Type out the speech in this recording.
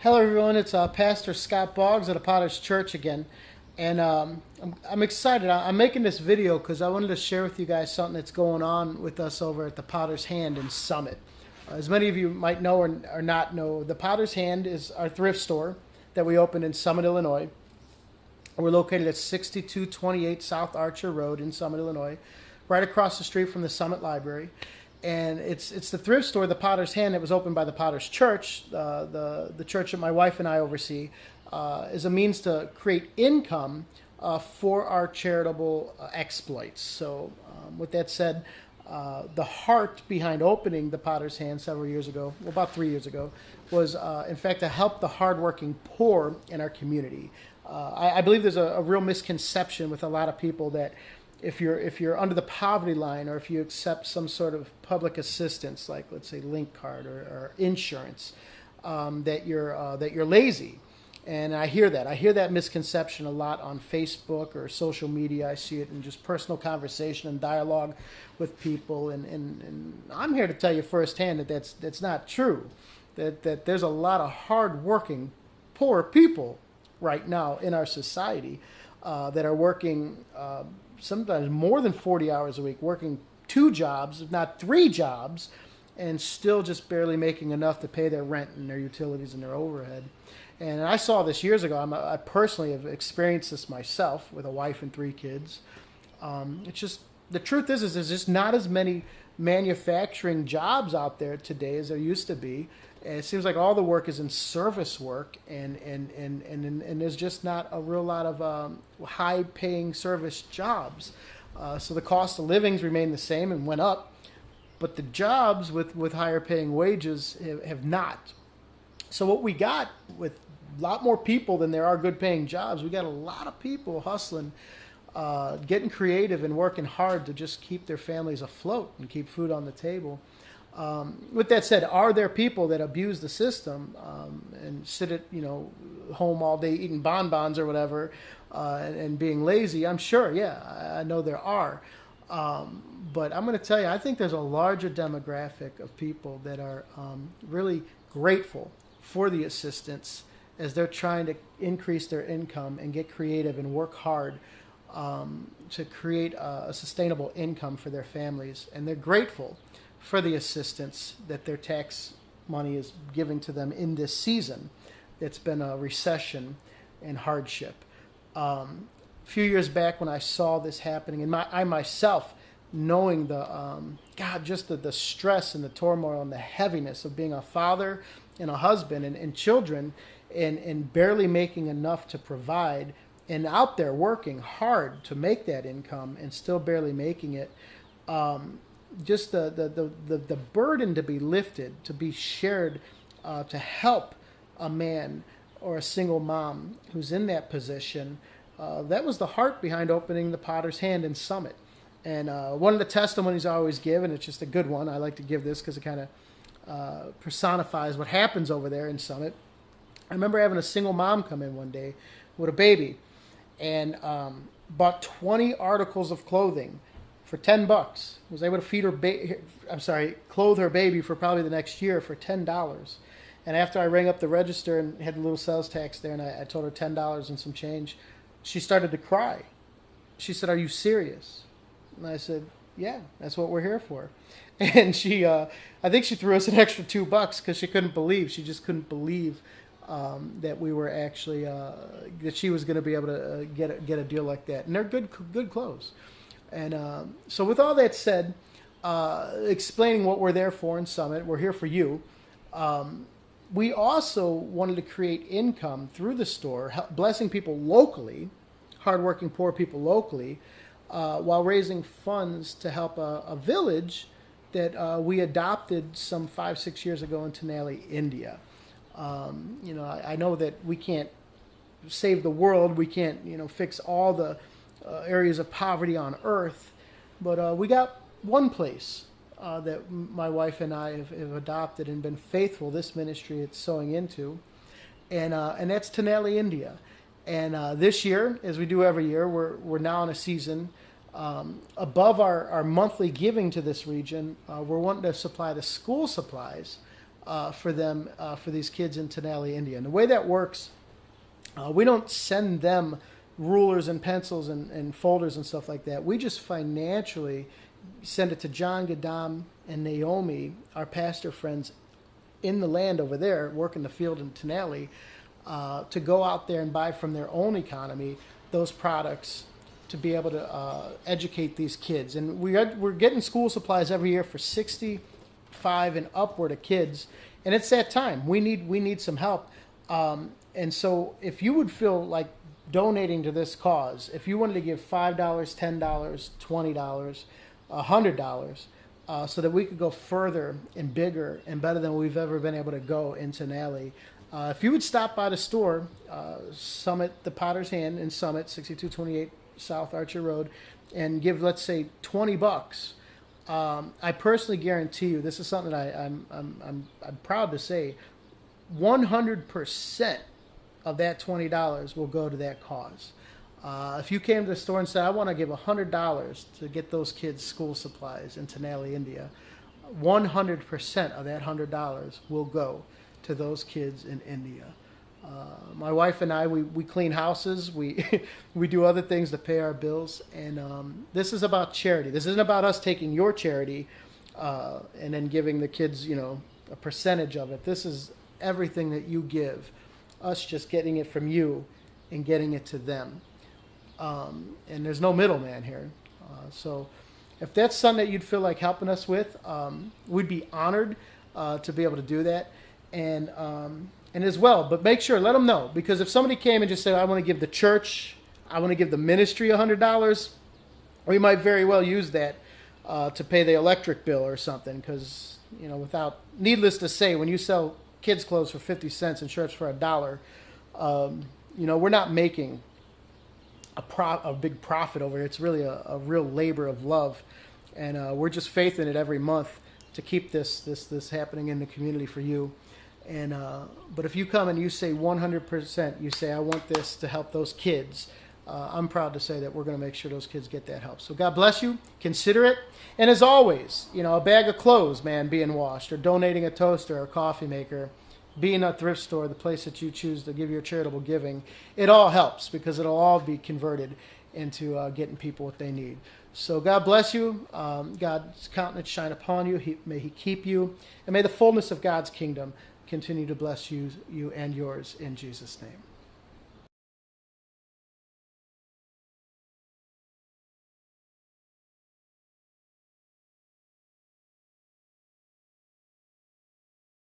Hello, everyone. It's Pastor Scott Boggs at the Potter's Church again, and I'm excited. I'm making this video because I wanted to share with you guys something that's going on with us over at the Potter's Hand in Summit. As many of you might know or not know, the Potter's Hand is our thrift store that we opened in Summit, Illinois. We're located at 6228 South Archer Road in Summit, Illinois, right across the street from the Summit Library. And it's the thrift store, the Potter's Hand, that was opened by the Potter's Church, the church that my wife and I oversee, is a means to create income for our charitable exploits. So with that said, the heart behind opening the Potter's Hand several years ago, well, about 3 years ago, was in fact to help the hardworking poor in our community. I believe there's a real misconception with a lot of people that if you're under the poverty line, or if you accept some sort of public assistance, like let's say Link Card or insurance, that you're lazy. And I hear that misconception a lot on Facebook or social media. I see it in just personal conversation and dialogue with people, and I'm here to tell you firsthand that that's not true. That there's a lot of hardworking poor people right now in our society that are working sometimes more than 40 hours a week, working 2 jobs, if not 3 jobs, and still just barely making enough to pay their rent and their utilities and their overhead. And I saw this years ago. I personally have experienced this myself with a wife and 3 kids. It's just, the truth is there's just not as many manufacturing jobs out there today as there used to be. And it seems like all the work is in service work, and there's just not a real lot of high-paying service jobs. So the cost of livings remain the same and went up, but the jobs with higher-paying wages have not. So what we got with a lot more people than there are good-paying jobs, we got a lot of people hustling, getting creative and working hard to just keep their families afloat and keep food on the table. With that said, are there people that abuse the system and sit at home all day eating bonbons or whatever and being lazy? I'm sure, yeah, I know there are. But I'm going to tell you, I think there's a larger demographic of people that are really grateful for the assistance as they're trying to increase their income and get creative and work hard to create a sustainable income for their families. And they're grateful for the assistance that their tax money is giving to them in this season. It's been a recession and hardship. A few years back when I saw this happening, and I myself, knowing the stress and the turmoil and the heaviness of being a father and a husband and children, and barely making enough to provide, and out there working hard to make that income and still barely making it. Just the burden to be lifted, to be shared, to help a man or a single mom who's in that position. That was the heart behind opening the Potter's Hand in Summit. And one of the testimonies I always give, and it's just a good one, I like to give this because it kind of personifies what happens over there in Summit. I remember having a single mom come in one day with a baby and bought 20 articles of clothing for $10. Was able to feed her clothe her baby for probably the next year for $10. And after I rang up the register and had a little sales tax there, and I told her $10 and some change, she started to cry. She said, "Are you serious?" And I said, "Yeah, that's what we're here for." And she, I think she threw us an extra $2 because she just couldn't believe that we were actually that she was going to be able to get a deal like that. And they're good clothes. And so with all that said, explaining what we're there for in Summit, we're here for you. We also wanted to create income through the store, blessing people locally, hardworking poor people locally, while raising funds to help a village that we adopted some 5-6 years ago in Tenali, India. I know that we can't save the world. We can't, fix all the areas of poverty on earth, but we got one place that my wife and I have adopted and been faithful. This ministry it's sowing into, and that's Tenali, India. And this year, as we do every year, we're now in a season above our monthly giving to this region. We're wanting to supply the school supplies for them, for these kids in Tenali, India. And the way that works, we don't send them rulers and pencils and folders and stuff like that. We just financially send it to John, Gadam, and Naomi, our pastor friends in the land over there, working the field in Tenali, to go out there and buy from their own economy those products to be able to educate these kids. And we're getting school supplies every year for 65 and upward of kids, and it's that time. We need some help. And so if you would feel like donating to this cause, if you wanted to give $5, $10, $20, $100, so that we could go further and bigger and better than we've ever been able to go in Tenali. If you would stop by the store, Summit, the Potter's Hand in Summit, 6228 South Archer Road, and give, let's say, $20, I personally guarantee you, this is something that I'm proud to say, 100% of that $20 will go to that cause. If you came to the store and said, I want to give $100 to get those kids school supplies in Tenali, India, 100% of that $100 will go to those kids in India. My wife and I, we clean houses, we we do other things to pay our bills, and this is about charity. This isn't about us taking your charity and then giving the kids, a percentage of it. This is everything that you give, us just getting it from you and getting it to them. And there's no middleman here. So if that's something that you'd feel like helping us with, we'd be honored to be able to do that. And as well, but make sure, let them know. Because if somebody came and just said, I want to give the church, I want to give the ministry $100, we might very well use that to pay the electric bill or something. Because, needless to say, when you sell kids' clothes for 50 cents and shirts for $1, we're not making a big profit over it. It's really a real labor of love, and we're just faithing it every month to keep this happening in the community for you. And but if you come and you say 100%, you say, I want this to help those kids, I'm proud to say that we're going to make sure those kids get that help. So God bless you. Consider it. And as always, a bag of clothes, man, being washed, or donating a toaster or a coffee maker, being a thrift store, the place that you choose to give your charitable giving, it all helps, because it'll all be converted into getting people what they need. So God bless you. God's countenance shine upon you. May he keep you. And may the fullness of God's kingdom continue to bless you and yours in Jesus' name.